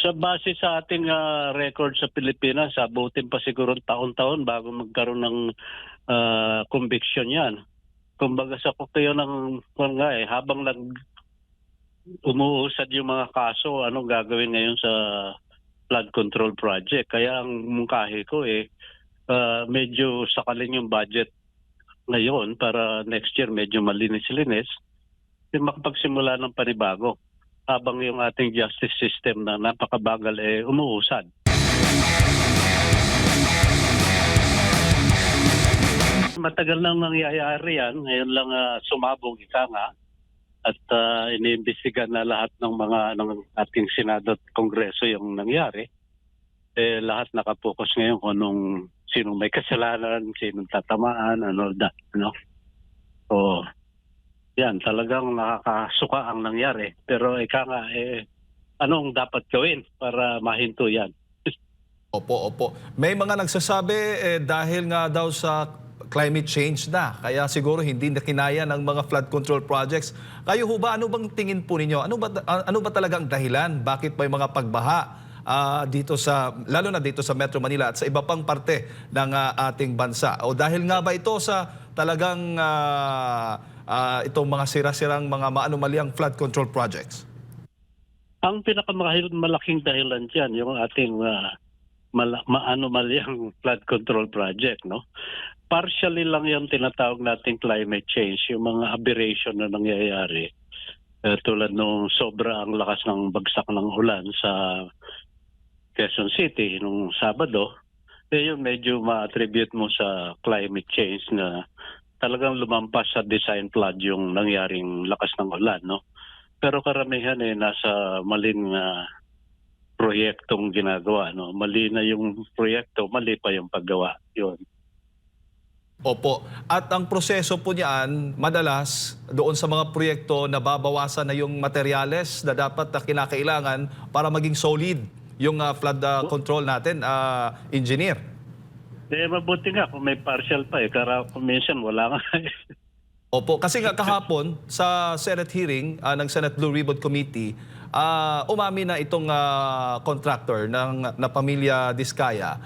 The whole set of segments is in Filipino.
Sa base sa ating record sa Pilipinas, abutin pa siguro taon-taon bago magkaroon ng conviction 'yan. Kumbaga sa kukayo ng habang umuusad yung mga kaso, anong gagawin ngayon sa flood control project. Kaya ang mungkahi ko medyo sakalin yung budget ngayon para next year medyo malinis-linis, makapagsimula ng panibago habang yung ating justice system na napakabagal umuusad. Matagal nang nangyayari yan. Ngayon lang sumabog ika nga at iniimbestigan na lahat ng ating Senado at Kongreso yung nangyari. Lahat nakapokus ngayon kung sinong may kasalanan, sinong tatamaan, So, yan, talagang nakakasuka ang nangyari. Pero ika nga, anong dapat gawin para mahinto yan? Opo. May mga nagsasabi dahil nga daw sa climate change na, kaya siguro hindi na kinaya ng mga flood control projects. Kayo ho ba, ano bang tingin po ninyo? Ano ba talagang dahilan? Bakit may mga pagbaha lalo na dito sa Metro Manila at sa iba pang parte ng ating bansa? O dahil nga ba ito sa talagang itong mga sira-sirang mga maanomaliang flood control projects? Ang pinakamalaking dahilan dyan, yung ating maanomalyang flood control project, no? Partially lang yung tinatawag nating climate change, yung mga aberration na nangyayari. Tulad nung sobra ang lakas ng bagsak ng ulan sa Quezon City nung Sabado, yun medyo ma-attribute mo sa climate change na talagang lumampas sa design flood yung nangyaring lakas ng ulan, no? Pero karamihan nasa maling proyektong ginagawa, no? Mali na yung proyekto, mali pa yung paggawa. Yun. Opo. At ang proseso po niyan, madalas doon sa mga proyekto na babawasan na yung materyales na dapat na kinakailangan para maging solid yung flood control natin, engineer. Mabuti nga kung may partial pa kung minsan wala nga. Opo, kasi nga kahapon sa Senate hearing ng Senate Blue Ribbon Committee, umami na itong contractor na pamilya Diskaya.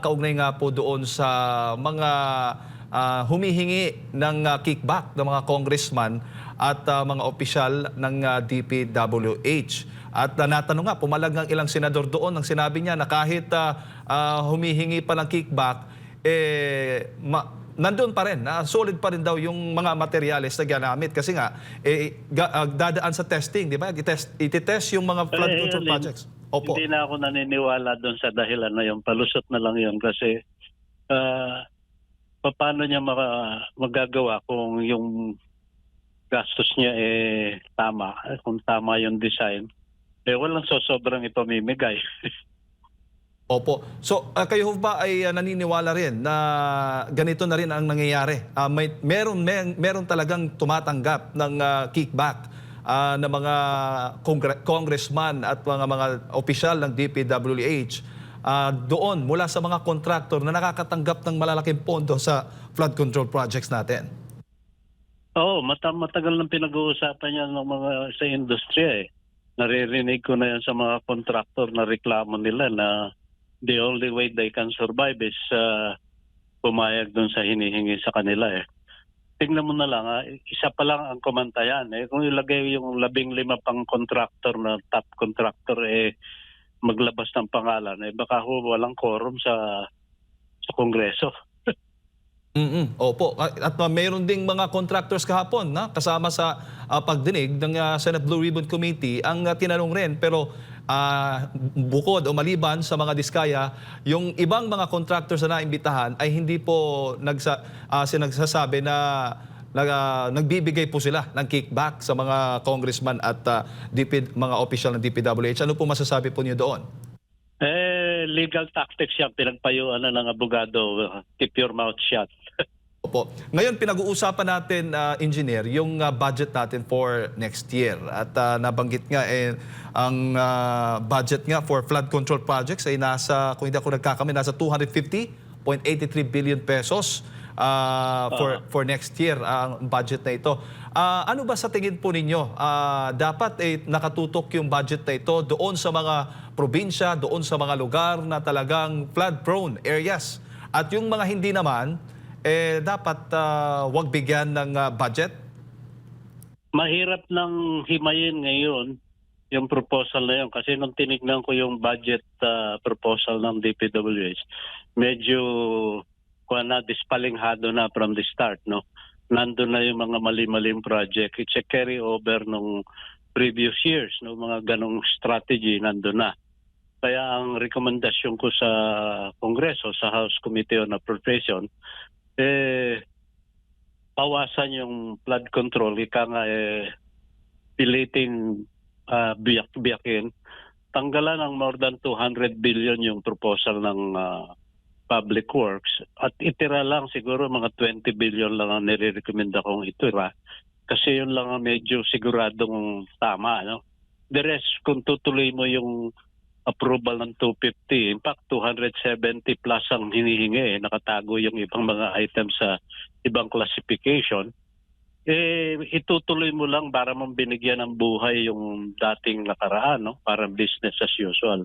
Kaugnay nga po doon sa mga humihingi ng kickback ng mga congressman at mga opisyal ng DPWH. At natanong nga, pumalag ng ilang senador doon, ang sinabi niya na kahit humihingi pa ng kickback, nandun pa rin, solid pa rin daw yung mga materyales na ginamit. Kasi nga, dadaan sa testing, di ba? Ititest yung mga flood control projects. Opo. Hindi na ako naniniwala doon sa dahilan na yung palusot na lang yun kasi paano niya magagawa kung yung gastos niya tama, kung tama yung design, walang sobrang ipamimigay. Opo. So, kayo ba ay naniniwala rin na ganito na rin ang nangyayari? Meron talagang tumatanggap ng kickback na mga congressman at mga opisyal ng DPWH doon mula sa mga contractor na nakakatanggap ng malalaking pondo sa flood control projects natin? Oo, matagal nang pinag-uusapan yan ng mga sa industriya Naririnig ko na yan sa mga contractor na reklamo nila na the only way they can survive is pumayag dun sa hinihingi sa kanila Tingnan mo na lang, isa pa lang ang kumantayan. Kung ilagay yung 15 pang contractor na top contractor, maglabas ng pangalan, baka walang quorum sa Kongreso. Opo. At mayroon ding mga contractors kahapon kasama sa pagdinig ng Senate Blue Ribbon Committee ang tinanong rin. Pero bukod o maliban sa mga Diskaya, yung ibang mga contractors na naimbitahan ay hindi po nagsasabi na nagbibigay po sila ng kickback sa mga congressman at mga official ng DPWH. Ano po masasabi po niyo doon? Legal tactics yan. Pinagpayuan na ng abogado. Keep your mouth shut. Opo. Ngayon, pinag-uusapan natin, engineer, yung budget natin for next year. At nabanggit nga, ang budget nga for flood control projects ay nasa, kung hindi ako nagkakamali, nasa 250.83 billion pesos. for next year ang budget na ito. Ano ba sa tingin po ninyo? Dapat nakatutok yung budget na ito doon sa mga probinsya, doon sa mga lugar na talagang flood-prone areas. At yung mga hindi naman, dapat wag bigyan ng budget? Mahirap nang himayin ngayon yung proposal na yun kasi nung tinignan ko yung budget proposal ng DPWH, medyo dispalinghado na from the start, no? Nandun na yung mga mali-maling project. It's a carry over nung previous years, no? Mga ganong strategy nandun na. Kaya ang rekomendasyon ko sa Kongreso, sa House Committee on Appropriation, bawasan yung flood control. Ika nga piliting biyak-biyakin. Tanggalan ng more than 200 billion yung proposal ng Public Works at itira lang siguro mga 20 billion lang ang nire-recommenda kong itira kasi yun lang ang medyo siguradong tama, no? The rest, kung tutuloy mo yung approval ng 250, in fact 270 plus ang hinihingi, nakatago yung ibang mga items sa ibang classification, itutuloy mo lang para mong binigyan ng buhay yung dating nakaraan, no? Para business as usual.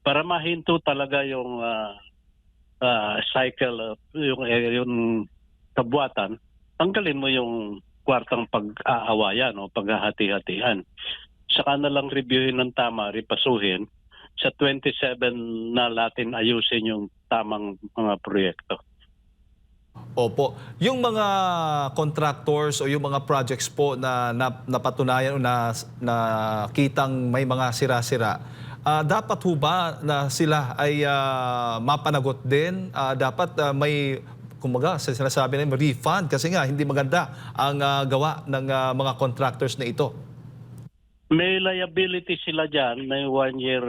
Para mahinto talaga yung cycle, yung kabuatan, tanggalin mo yung kwartang pag-aawayan o paghahati-hatian. Saka na lang reviewin ng tama, ripasuhin. Sa 27 na natin ayusin yung tamang mga proyekto. Opo. Yung mga contractors o yung mga projects po na napatunayan o nakitang may mga sira-sira, dapat ho ba na sila ay mapanagot din? Dapat may, kumbaga, sinasabi na refund kasi nga hindi maganda ang gawa ng mga contractors na ito. May liability sila dyan, may 1-year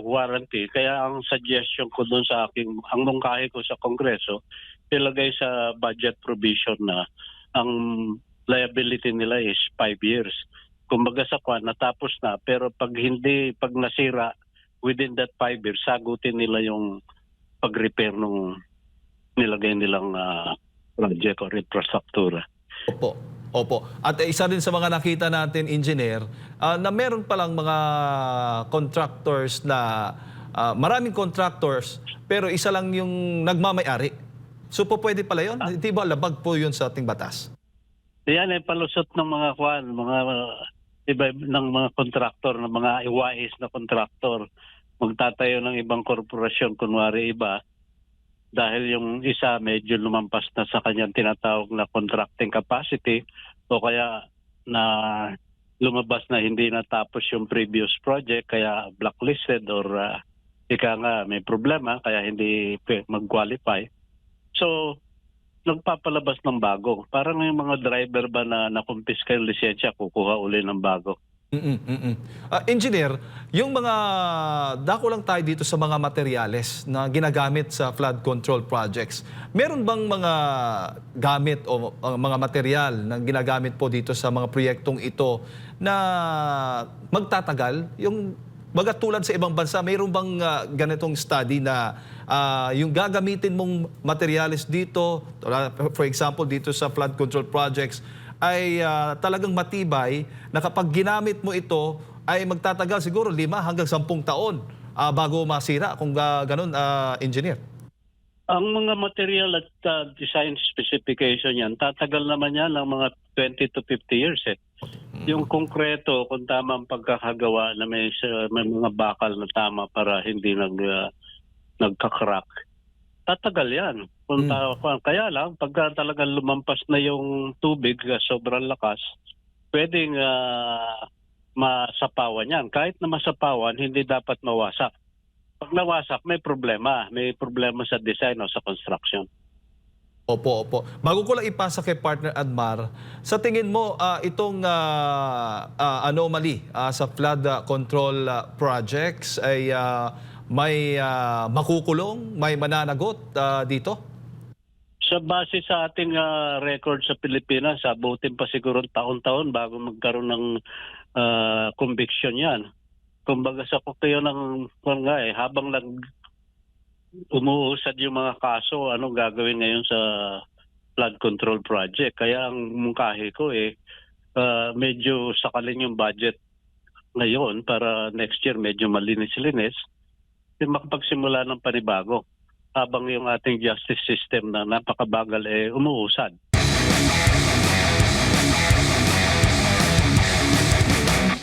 warranty. Kaya ang suggestion ko doon sa ang mungkahi ko sa Kongreso, ilagay sa budget provision na ang liability nila is 5 years. Kumbaga sa natapos na, pero pag nasira within that 5 years, sagutin nila yung pag-repair nung nilagay nilang project or infrastructure. Opo. Opo. At isa din sa mga nakita natin, engineer, na meron palang mga contractors na maraming contractors pero isa lang yung nagmamay-ari. So po pwede pala yun? Di ba labag po yun sa ating batas? Yan palusot ng mga iba ng mga kontraktor, ng mga iwais na kontraktor. Magtatayo ng ibang korporasyon, kunwari iba, dahil yung isa medyo lumampas na sa kanyang tinatawag na contracting capacity o kaya na lumabas na hindi natapos yung previous project kaya blacklisted or ika nga may problema kaya hindi mag-qualify. So, nagpapalabas ng bago. Parang yung mga driver ba na nakumpiska yung lisensya, kukuha uli ng bago. Engineer, yung mga, dako lang tayo dito sa mga materyales na ginagamit sa flood control projects. Meron bang mga gamit o mga material na ginagamit po dito sa mga proyektong ito na magtatagal? Yung baga tulad sa ibang bansa, mayroon bang ganitong study na yung gagamitin mong materyales dito, for example dito sa flood control projects, ay talagang matibay na kapag ginamit mo ito ay magtatagal siguro 5 hanggang 10 taon bago masira kung ganun, engineer? Ang mga material at design specification yan, tatagal naman yan ng mga 20 to 50 years eh. Yung konkreto, kung tama ang pagkakagawa na may mga bakal na tama para hindi nagka-crack, tatagal yan. Kaya lang, pagka talagang lumampas na yung tubig, sobrang lakas, pwedeng masapawan yan. Kahit na masapawan, hindi dapat mawasak. Pag nawasak, may problema. May problema sa design o sa construction. Opo, opo. Bago ko lang ipasa kay partner Admar, sa tingin mo itong anomaly sa flood control projects ay may makukulong, may mananagot dito? Sa base sa ating record sa Pilipinas, abutin pa siguro taon-taon bago magkaroon ng conviction yan. Kumbaga sa kukayo ng habang umuusad yung mga kaso, anong gagawin ngayon sa flood control project. Kaya ang mungkahi ko medyo sakalin yung budget ngayon para next year medyo malinis-linis, makapagsimula ng panibago habang yung ating justice system na napakabagal umuusad.